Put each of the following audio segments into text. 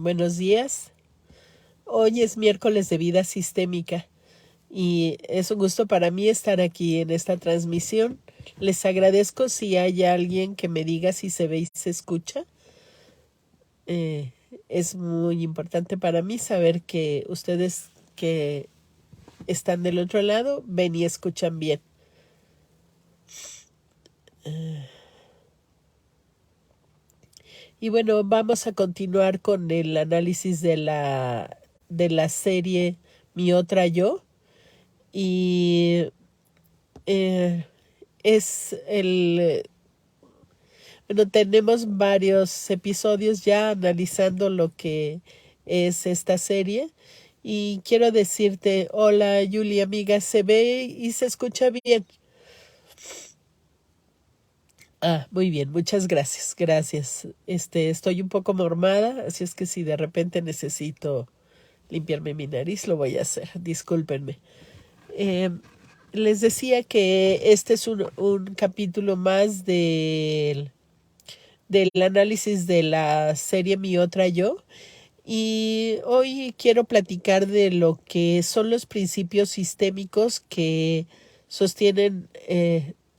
Buenos días. Hoy es miércoles de vida sistémica y es un gusto para mí estar aquí en esta transmisión. Les agradezco si hay alguien que me diga si se ve y se escucha. Eh, es muy importante para mí saber que ustedes que están del otro lado ven y escuchan bien. Y bueno, vamos a continuar con el análisis de la serie Mi Otra Yo. Y eh, es el... Bueno, tenemos varios episodios ya analizando lo que es esta serie. Y quiero decirte, hola Julie, amiga, se ve y se escucha bien. Ah, muy bien, muchas gracias, gracias. Estoy un poco mormada, así es que si de repente necesito limpiarme mi nariz, lo voy a hacer. Discúlpenme. Eh, Les decía que este es un capítulo más del análisis de la serie Mi Otra Yo. Y hoy quiero platicar de lo que son los principios sistémicos que sostienen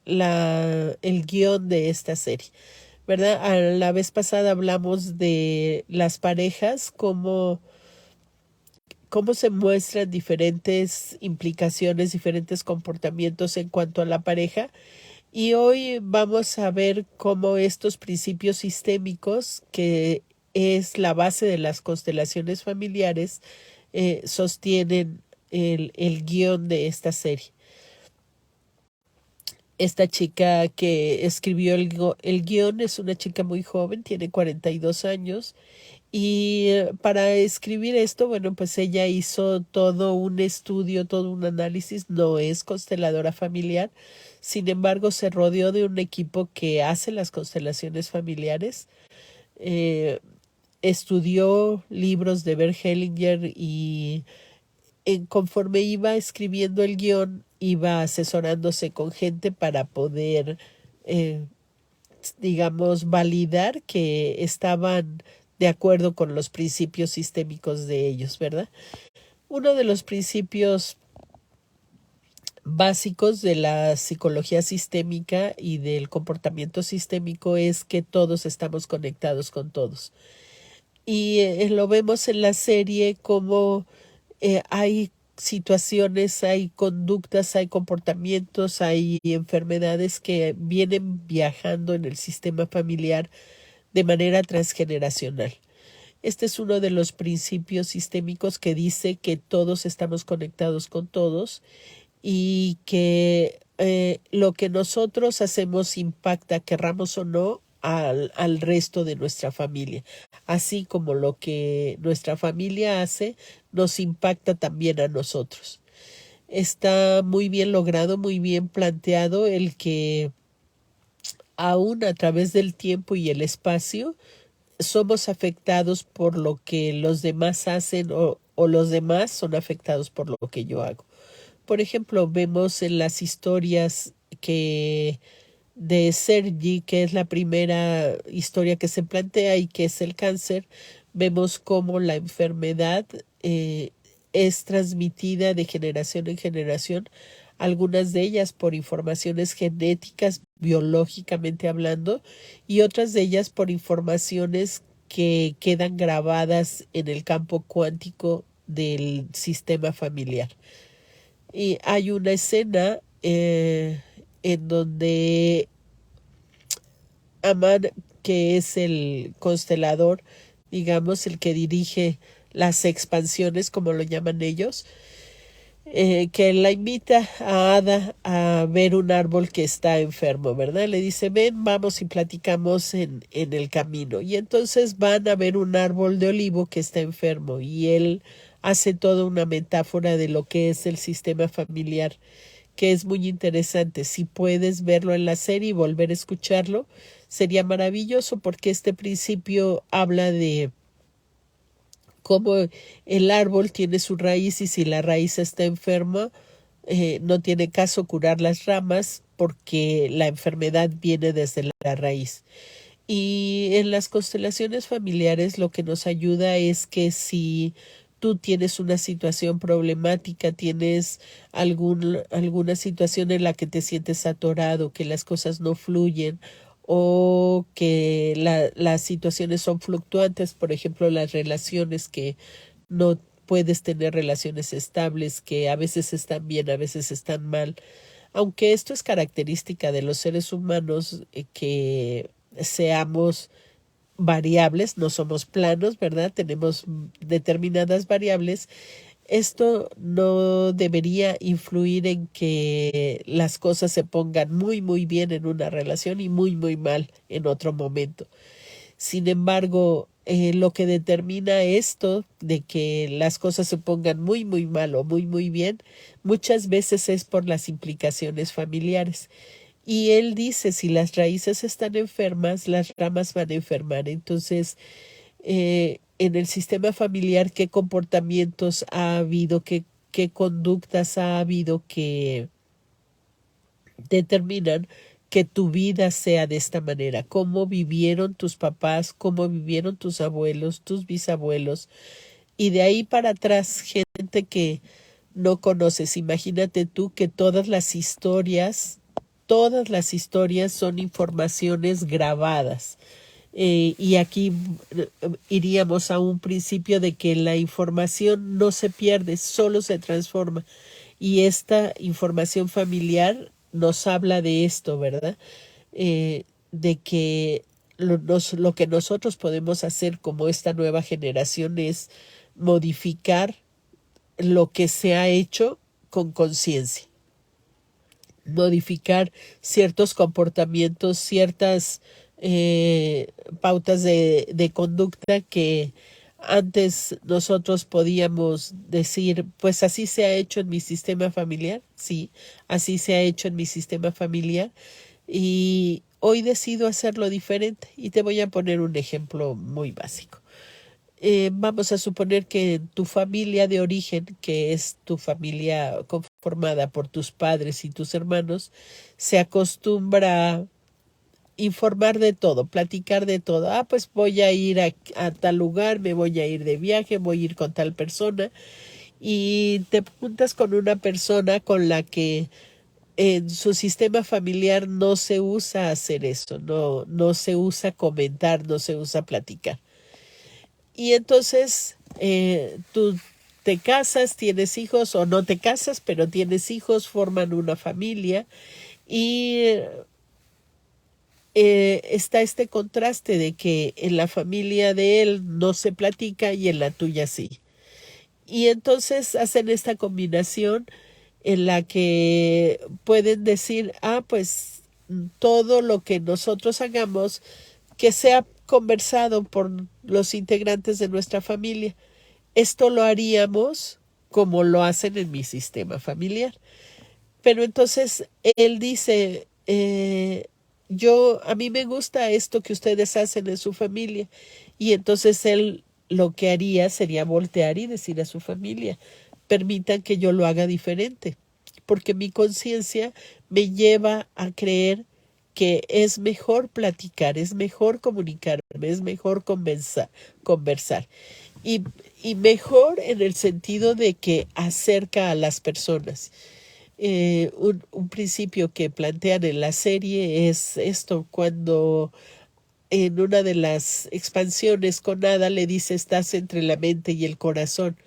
el guión de esta serie. ¿Verdad? A la vez pasada hablamos de las parejas, cómo se muestran diferentes implicaciones, diferentes comportamientos en cuanto a la pareja. Y hoy vamos a ver cómo estos principios sistémicos, que es la base de las constelaciones familiares, sostienen el guión de esta serie. Esta chica que escribió el guión es una chica muy joven, tiene 42 años. Y para escribir esto, bueno, pues ella hizo todo un estudio, todo un análisis, no es consteladora familiar, sin embargo se rodeó de un equipo que hace las constelaciones familiares, eh, estudió libros de Bert Hellinger y conforme iba escribiendo el guión, iba asesorándose con gente para poder, eh, digamos, validar que estaban de acuerdo con los principios sistémicos de ellos, ¿verdad? Uno de los principios básicos de la psicología sistémica y del comportamiento sistémico es que todos estamos conectados con todos. Y lo vemos en la serie como hay situaciones, hay conductas, hay comportamientos, hay enfermedades que vienen viajando en el sistema familiar de manera transgeneracional. Este es uno de los principios sistémicos que dice que todos estamos conectados con todos y que lo que nosotros hacemos impacta, querramos o no, al resto de nuestra familia. Así como lo que nuestra familia hace nos impacta también a nosotros. Está muy bien logrado, muy bien planteado el que aún a través del tiempo y el espacio somos afectados por lo que los demás hacen o los demás son afectados por lo que yo hago. Por ejemplo, vemos en las historias que de Sergi, que es la primera historia que se plantea y que es el cáncer, vemos cómo la enfermedad es transmitida de generación en generación, algunas de ellas por informaciones genéticas, biológicamente hablando, y otras de ellas por informaciones que quedan grabadas en el campo cuántico del sistema familiar. Y hay una escena en donde Aman, que es el constelador, digamos, el que dirige las expansiones, como lo llaman ellos, que la invita a Ada a ver un árbol que está enfermo, ¿verdad? Le dice, ven, vamos y platicamos en el camino. Y entonces van a ver un árbol de olivo que está enfermo y él hace toda una metáfora de lo que es el sistema familiar, que es muy interesante. Si puedes verlo en la serie y volver a escucharlo, sería maravilloso, porque este principio habla de cómo el árbol tiene su raíz y si la raíz está enferma, no tiene caso curar las ramas porque la enfermedad viene desde la raíz. Y en las constelaciones familiares lo que nos ayuda es que si tú tienes una situación problemática, tienes alguna situación en la que te sientes atorado, que las cosas no fluyen o que las situaciones son fluctuantes, por ejemplo, las relaciones que no puedes tener relaciones estables, que a veces están bien, a veces están mal. Aunque esto es característica de los seres humanos, que seamos variables, no somos planos, ¿verdad? Tenemos determinadas variables. Esto no debería influir en que las cosas se pongan muy bien en una relación y muy mal en otro momento. Sin embargo, lo que determina esto de que las cosas se pongan muy mal o muy bien, muchas veces es por las implicaciones familiares. Y él dice, si las raíces están enfermas, las ramas van a enfermar. Entonces, en el sistema familiar, ¿qué comportamientos ha habido? ¿Qué conductas ha habido que determinan que tu vida sea de esta manera? ¿Cómo vivieron tus papás? ¿Cómo vivieron tus abuelos, tus bisabuelos? Y de ahí para atrás, gente que no conoces. Imagínate tú que todas las historias son informaciones grabadas. Y aquí iríamos a un principio de que la información no se pierde, solo se transforma. Y esta información familiar nos habla de esto, ¿verdad? De que lo que nosotros podemos hacer como esta nueva generación es modificar lo que se ha hecho con conciencia, modificar ciertos comportamientos, ciertas pautas de conducta que antes nosotros podíamos decir, pues así se ha hecho en mi sistema familiar, sí, así se ha hecho en mi sistema familiar, y hoy decido hacerlo diferente. Y te voy a poner un ejemplo muy básico. Vamos a suponer que tu familia de origen, que es tu familia conformada por tus padres y tus hermanos, se acostumbra a informar de todo, platicar de todo. Ah, pues voy a ir a tal lugar, me voy a ir de viaje, voy a ir con tal persona. Y te juntas con una persona con la que en su sistema familiar no se usa hacer eso, no se usa comentar, no se usa platicar. Y entonces tú te casas, tienes hijos o no te casas, pero tienes hijos, forman una familia y está este contraste de que en la familia de él no se platica y en la tuya sí. Y entonces hacen esta combinación en la que pueden decir, ah, pues todo lo que nosotros hagamos que sea conversado por los integrantes de nuestra familia. Esto lo haríamos como lo hacen en mi sistema familiar. Pero entonces él dice, a mí me gusta esto que ustedes hacen en su familia. Y entonces él lo que haría sería voltear y decir a su familia, permitan que yo lo haga diferente, porque mi conciencia me lleva a creer que es mejor platicar, es mejor comunicarme, es mejor conversar. Y, y mejor en el sentido de que acerca a las personas. Un principio que plantean en la serie es esto, cuando en una de las expansiones con Ada le dice estás entre la mente y el corazón.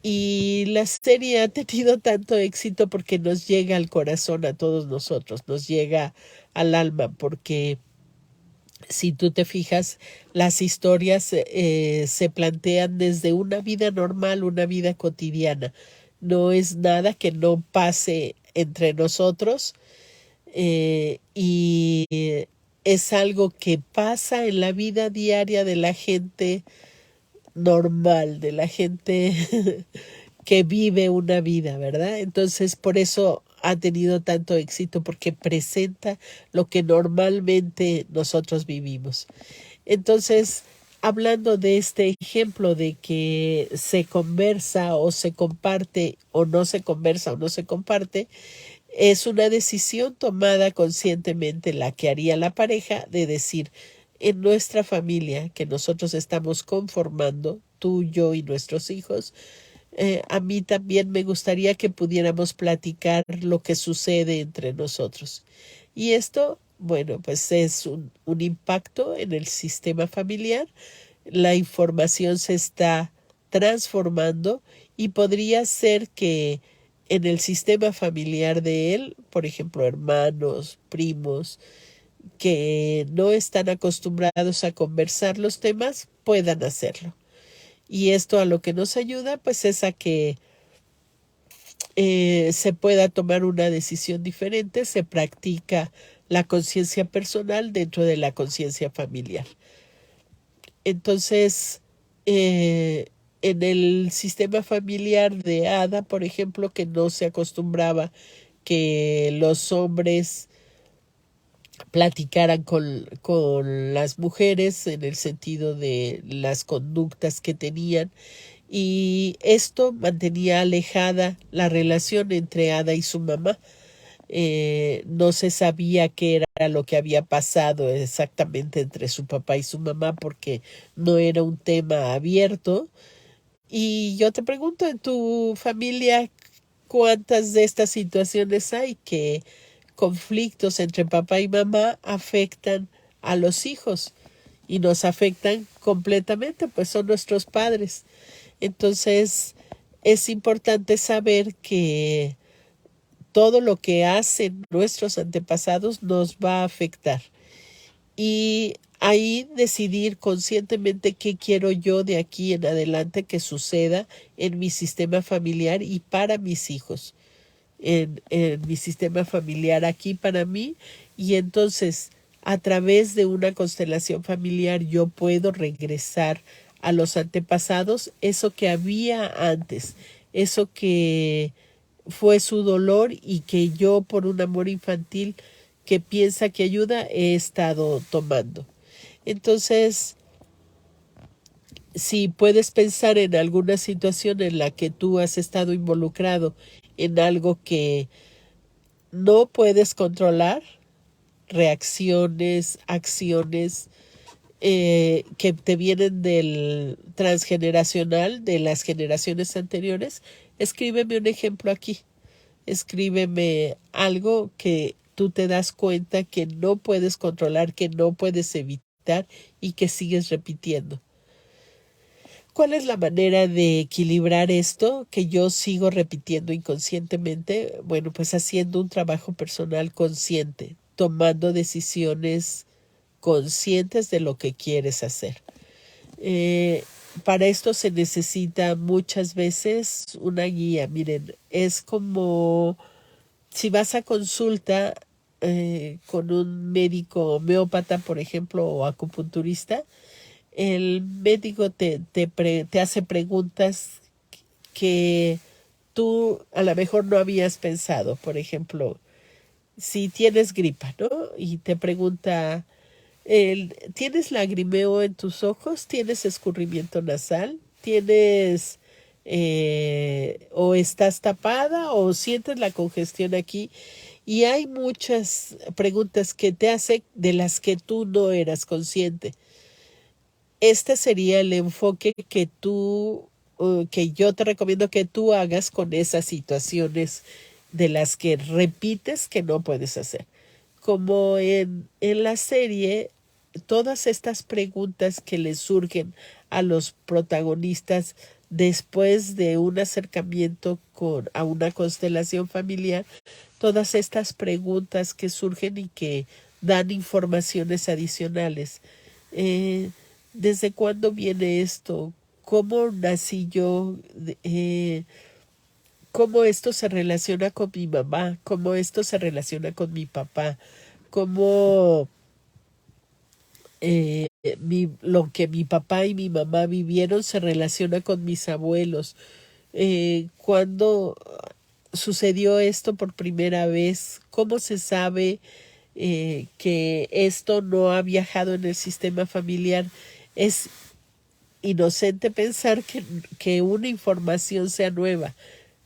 Y la serie ha tenido tanto éxito porque nos llega al corazón a todos nosotros, nos llega al alma, porque si tú te fijas, las historias se plantean desde una vida normal, una vida cotidiana. No es nada que no pase entre nosotros, y es algo que pasa en la vida diaria de la gente normal, de la gente que vive una vida, ¿verdad? Entonces, por eso ha tenido tanto éxito, porque presenta lo que normalmente nosotros vivimos. Entonces, hablando de este ejemplo de que se conversa o se comparte o no se conversa o no se comparte, es una decisión tomada conscientemente la que haría la pareja de decir, en nuestra familia que nosotros estamos conformando, tú, yo y nuestros hijos, a mí también me gustaría que pudiéramos platicar lo que sucede entre nosotros. Y esto, bueno, pues es un impacto en el sistema familiar. La información se está transformando y podría ser que en el sistema familiar de él, por ejemplo, hermanos, primos, que no están acostumbrados a conversar los temas, puedan hacerlo. Y esto a lo que nos ayuda, pues es a que se pueda tomar una decisión diferente, se practica la conciencia personal dentro de la conciencia familiar. Entonces, en el sistema familiar de Ada, por ejemplo, que no se acostumbraba que los hombres platicaran con las mujeres en el sentido de las conductas que tenían, y esto mantenía alejada la relación entre Ada y su mamá. No se sabía qué era lo que había pasado exactamente entre su papá y su mamá porque no era un tema abierto. Y yo te pregunto, en tu familia, ¿cuántas de estas situaciones hay que conflictos entre papá y mamá afectan a los hijos y nos afectan completamente, pues son nuestros padres? Entonces, es importante saber que todo lo que hacen nuestros antepasados nos va a afectar. Y ahí decidir conscientemente qué quiero yo de aquí en adelante que suceda en mi sistema familiar y para mis hijos. En mi sistema familiar aquí para mí, y entonces a través de una constelación familiar yo puedo regresar a los antepasados, eso que había antes, eso que fue su dolor y que yo por un amor infantil que piensa que ayuda he estado tomando. Entonces, si puedes pensar en alguna situación en la que tú has estado involucrado en algo que no puedes controlar, reacciones, acciones que te vienen del transgeneracional, de las generaciones anteriores, escríbeme un ejemplo aquí. Escríbeme algo que tú te das cuenta que no puedes controlar, que no puedes evitar y que sigues repitiendo. ¿Cuál es la manera de equilibrar esto que yo sigo repitiendo inconscientemente? Bueno, pues haciendo un trabajo personal consciente, tomando decisiones conscientes de lo que quieres hacer. Para esto se necesita muchas veces una guía. Miren, es como si vas a consulta con un médico homeópata, por ejemplo, o acupunturista. El médico te hace preguntas que tú a lo mejor no habías pensado. Por ejemplo, si tienes gripa, ¿no? Y te pregunta, ¿tienes lagrimeo en tus ojos? ¿Tienes escurrimiento nasal? ¿Tienes o estás tapada o sientes la congestión aquí? Y hay muchas preguntas que te hace de las que tú no eras consciente. Este sería el enfoque que que yo te recomiendo que tú hagas con esas situaciones de las que repites que no puedes hacer. Como en la serie, todas estas preguntas que le surgen a los protagonistas después de un acercamiento a una constelación familiar, todas estas preguntas que surgen y que dan informaciones adicionales. ¿Desde cuándo viene esto? ¿Cómo nací yo? ¿Cómo esto se relaciona con mi mamá? ¿Cómo esto se relaciona con mi papá? ¿Cómo lo que mi papá y mi mamá vivieron se relaciona con mis abuelos? ¿Cuándo sucedió esto por primera vez? ¿Cómo se sabe que esto no ha viajado en el sistema familiar? Es inocente pensar que una información sea nueva.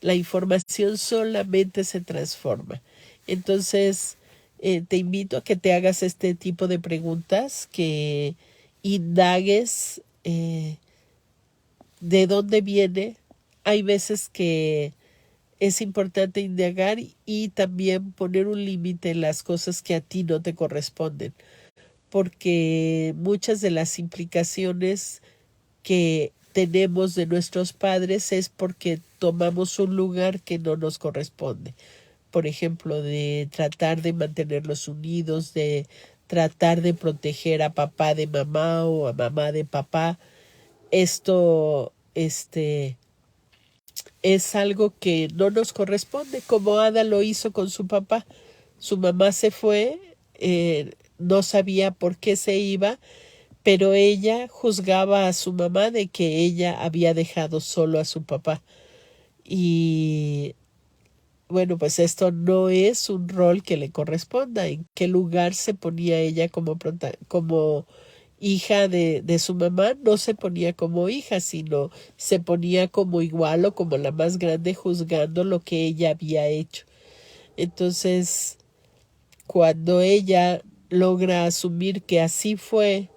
La información solamente se transforma. Entonces, Te invito a que te hagas este tipo de preguntas, que indagues de dónde viene. Hay veces que es importante indagar y también poner un límite en las cosas que a ti no te corresponden, porque muchas de las implicaciones que tenemos de nuestros padres es porque tomamos un lugar que no nos corresponde. Por ejemplo, de tratar de mantenerlos unidos, de tratar de proteger a papá de mamá o a mamá de papá. Esto, es algo que no nos corresponde, como Ada lo hizo con su papá. Su mamá se fue, no sabía por qué se iba, pero ella juzgaba a su mamá de que ella había dejado solo a su papá. Y bueno, pues esto no es un rol que le corresponda. ¿En qué lugar se ponía ella como hija de su mamá? No se ponía como hija, sino se ponía como igual o como la más grande, juzgando lo que ella había hecho. Entonces, cuando ella logra asumir que así fue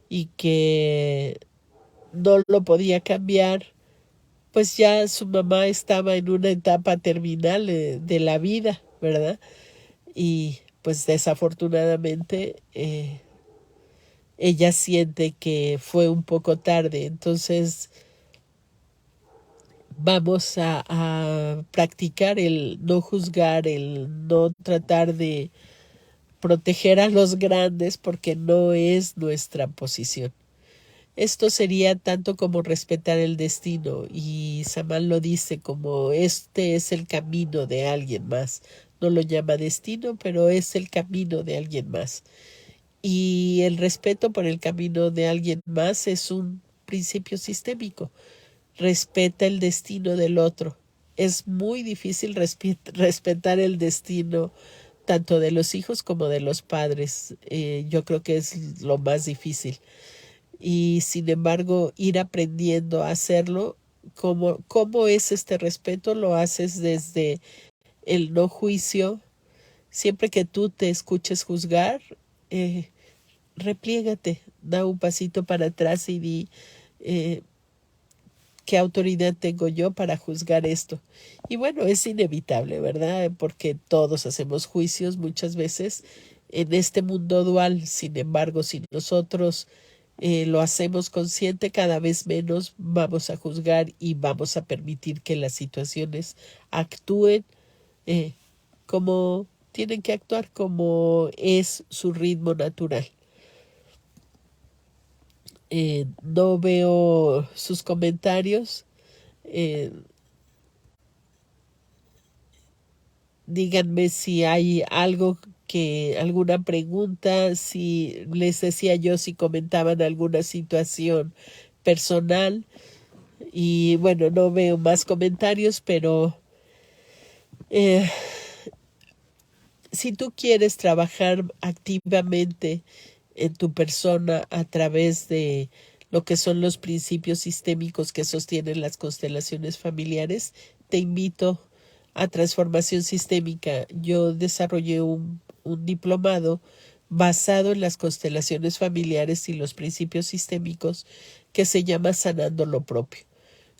y que no lo podía cambiar, pues ya su mamá estaba en una etapa terminal de la vida, ¿verdad? Y pues desafortunadamente ella siente que fue un poco tarde. Entonces vamos a practicar el no juzgar, el no tratar de proteger a los grandes, porque no es nuestra posición. Esto sería tanto como respetar el destino, y Samán lo dice como este es el camino de alguien más. No lo llama destino, pero es el camino de alguien más. Y el respeto por el camino de alguien más es un principio sistémico. Respeta el destino del otro. Es muy difícil respetar el destino tanto de los hijos como de los padres. Yo creo que es lo más difícil. Y sin embargo, ir aprendiendo a hacerlo. ¿Cómo es este respeto? Lo haces desde el no juicio. Siempre que tú te escuches juzgar, repliégate, da un pasito para atrás y di, eh, ¿qué autoridad tengo yo para juzgar esto? Y bueno, es inevitable, ¿verdad? Porque todos hacemos juicios muchas veces en este mundo dual. Sin embargo, si nosotros lo hacemos consciente, cada vez menos vamos a juzgar y vamos a permitir que las situaciones actúen eh, como tienen que actuar, como es su ritmo natural. No veo sus comentarios. Eh, Díganme si hay algo alguna pregunta, si les decía yo si comentaban alguna situación personal. Y bueno, no veo más comentarios, pero eh, si tú quieres trabajar activamente en tu persona a través de lo que son los principios sistémicos que sostienen las constelaciones familiares, te invito a Transformación Sistémica. Yo desarrollé un diplomado basado en las constelaciones familiares y los principios sistémicos que se llama Sanando lo Propio.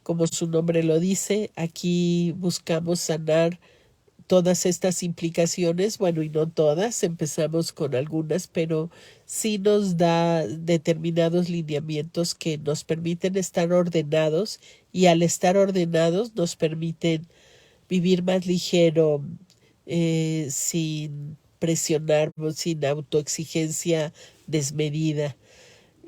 Como su nombre lo dice, aquí buscamos sanar todas estas implicaciones, bueno, y no todas, empezamos con algunas, pero sí nos da determinados lineamientos que nos permiten estar ordenados, y al estar ordenados nos permiten vivir más ligero, sin presionarnos, sin autoexigencia desmedida.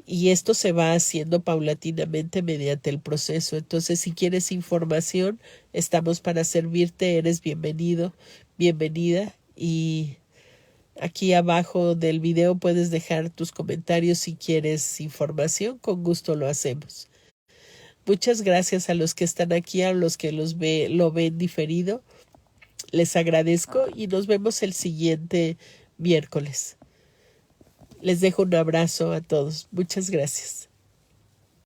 Y esto se va haciendo paulatinamente mediante el proceso. Entonces, si quieres información, estamos para servirte. Eres bienvenido, bienvenida. Y aquí abajo del video puedes dejar tus comentarios si quieres información. Con gusto lo hacemos. Muchas gracias a los que están aquí, a los que lo ven diferido. Les agradezco y nos vemos el siguiente miércoles. Les dejo un abrazo a todos. Muchas gracias.